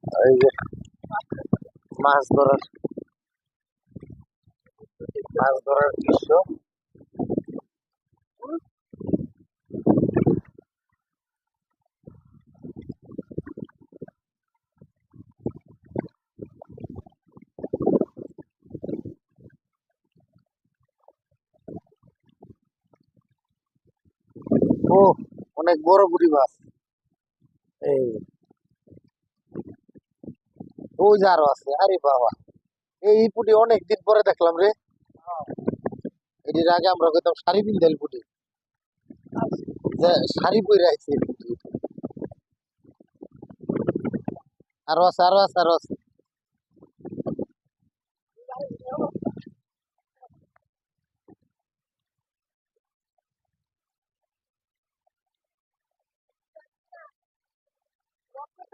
এই যে মাছ ধরার দৃশ্য। ও, অনেক বড় পুঁটি মাছ। এই ওই যে আরো আছে, আরে বাবা, এই পুঁটি অনেকদিন পরে দেখলাম রে। এটির আগে আমরা কইতাম শাড়ি পিন্ধাইল পুঁটি, যে শাড়ি পরে আছে এই পুঁটি। আরো আছে, আরো আছে, আরো আছে।